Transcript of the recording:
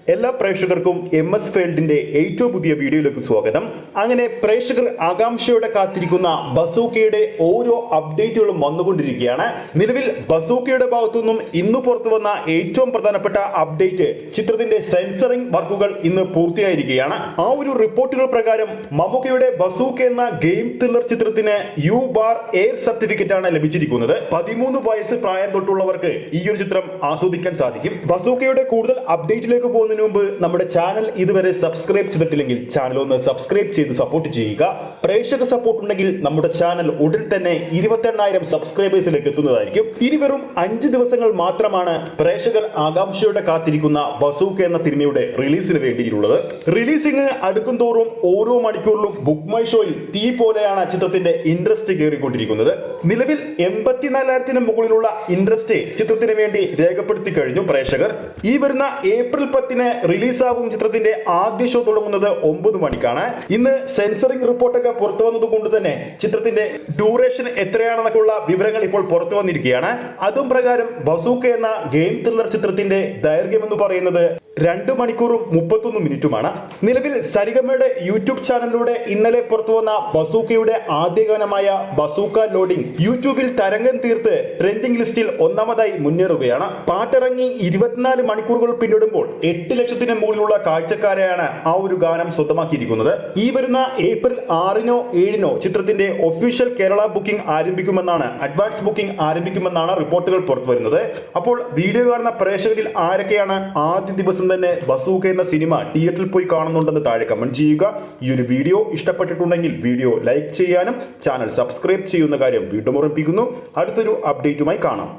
എല്ലാ പ്രേക്ഷകർക്കും MS ഫീൽഡിന്റെ ഏറ്റവും പുതിയ വീഡിയോയിലേക്ക് സ്വാഗതം. അങ്ങനെ പ്രേക്ഷകർ ആകാംക്ഷയോടെ കാത്തിരിക്കുന്ന ബസൂക്കയുടെ ഓരോ അപ്ഡേറ്റുകളും വന്നുകൊണ്ടിരിക്കുകയാണ്. നിലവിൽ ബസൂക്കയുടെ ഭാഗത്തുനിന്നും ഇന്ന് പുറത്തു വന്ന ഏറ്റവും പ്രധാനപ്പെട്ട അപ്ഡേറ്റ് ചിത്രത്തിന്റെ സെൻസറിംഗ് വർക്കുകൾ ഇന്ന് പൂർത്തിയായിരിക്കുകയാണ്. ആ ഒരു റിപ്പോർട്ടുകൾ പ്രകാരം മമ്മൂക്കയുടെ ബസൂക്ക എന്ന ഗെയിം ത്രില്ലർ ചിത്രത്തിന് U/A സർട്ടിഫിക്കറ്റ് ആണ് ലഭിച്ചിരിക്കുന്നത്. 13 വയസ്സ് പ്രായം തൊട്ടുള്ളവർക്ക് ഈ ഒരു ചിത്രം ആസ്വദിക്കാൻ സാധിക്കും. ബസൂക്കയുടെ കൂടുതൽ അപ്ഡേറ്റിലേക്ക് പോകുന്നതിന് മുമ്പ് നമ്മുടെ ചാനൽ ഇതുവരെ സബ്സ്ക്രൈബ് ചെയ്തിട്ടില്ലെങ്കിൽ ചാനൽ ഒന്ന് സബ്സ്ക്രൈബ് ചെയ്ത് സപ്പോർട്ട് ചെയ്യുക. പ്രേക്ഷക സപ്പോർട്ട് ഉണ്ടെങ്കിൽ നമ്മുടെ ചാനൽ ഉടൻ തന്നെ 28,000 സബ്സ്ക്രൈബേഴ്സിലേക്ക് എത്തുന്നതായിരിക്കും. ഇനി വെറും 5 ദിവസങ്ങൾ മാത്രമാണ് പ്രേക്ഷകർ ആകാംക്ഷയോടെ കാത്തിരിക്കുന്ന ബസൂക്ക എന്ന സിനിമയുടെ റിലീസിന് വേണ്ടിയിട്ടുള്ളത്. റിലീസിംഗ് അടുക്കും തോറും ഓരോ മണിക്കൂറിലും ബുക്ക് മൈ ഷോയിൽ തീ പോലെയാണ് ചിത്രത്തിന്റെ ഇൻട്രസ്റ്റ് കയറിക്കൊണ്ടിരിക്കുന്നത്. നിലവിൽ 84,000 മുകളിലുള്ള ഇൻട്രസ്റ്റ് ചിത്രത്തിന് വേണ്ടി രേഖപ്പെടുത്തി കഴിഞ്ഞു പ്രേക്ഷകർ. ഈ വരുന്ന ഏപ്രിൽ 10 റിലീസാകും ചിത്രത്തിന്റെ ആദ്യ ഷോ തുടങ്ങുന്നത് 9 മണിക്കാണ്. ഇന്ന് സെൻസറിംഗ് റിപ്പോർട്ടൊക്കെ പുറത്തു വന്നത് കൊണ്ട് തന്നെ ചിത്രത്തിന്റെ ഡ്യൂറേഷൻ എത്രയാണെന്നൊക്കെയുള്ള വിവരങ്ങൾ ഇപ്പോൾ പുറത്തു വന്നിരിക്കുകയാണ്. അതും പ്രകാരം ബസൂക്ക എന്ന ഗെയിം ത്രില്ലർ ചിത്രത്തിന്റെ ദൈർഘ്യം എന്ന് പറയുന്നത് 2 മണിക്കൂറും 31 മിനിറ്റുമാണ്. നിലവിൽ സരിഗമയുടെ യൂട്യൂബ് ചാനലിലൂടെ ഇന്നലെ പുറത്തു വന്ന ബസൂക്കയുടെ ആദ്യ ഗാനമായ ബസൂക്ക ലോഡിംഗ് യൂട്യൂബിൽ തരംഗം തീർത്ത് ട്രെൻഡിംഗ് ലിസ്റ്റിൽ ഒന്നാമതായി മുന്നേറുകയാണ്. പാട്ടിറങ്ങി 24 മണിക്കൂറുകൾ പിന്നിടുമ്പോൾ 8 ലക്ഷത്തിന് മുകളിലുള്ള കാഴ്ചക്കാരെയാണ് ആ ഒരു ഗാനം സ്വന്തമാക്കിയിരിക്കുന്നത്. ഈ വരുന്ന ഏപ്രിൽ 6-നോ 7-നോ ചിത്രത്തിന്റെ ഒഫീഷ്യൽ കേരള ബുക്കിംഗ് ആരംഭിക്കുമെന്നാണ്, അഡ്വാൻസ് ബുക്കിംഗ് ആരംഭിക്കുമെന്നാണ് റിപ്പോർട്ടുകൾ പുറത്തു വരുന്നത്. അപ്പോൾ വീഡിയോ കാണുന്ന പ്രേക്ഷകരിൽ ആരൊക്കെയാണ് ആദ്യ ദിവസം തന്നെ ബസൂക്ക എന്ന സിനിമ തിയേറ്ററിൽ പോയി കാണുന്നുണ്ടെന്ന് താഴെ കമന്റ് ചെയ്യുക. ഈ ഒരു വീഡിയോ ഇഷ്ടപ്പെട്ടിട്ടുണ്ടെങ്കിൽ വീഡിയോ ലൈക്ക് ചെയ്യാനും ചാനൽ സബ്സ്ക്രൈബ് ചെയ്യുന്ന കാര്യം വീണ്ടും ഓർമ്മിപ്പിക്കുന്നു. അടുത്തൊരു അപ്ഡേറ്റുമായി കാണാം.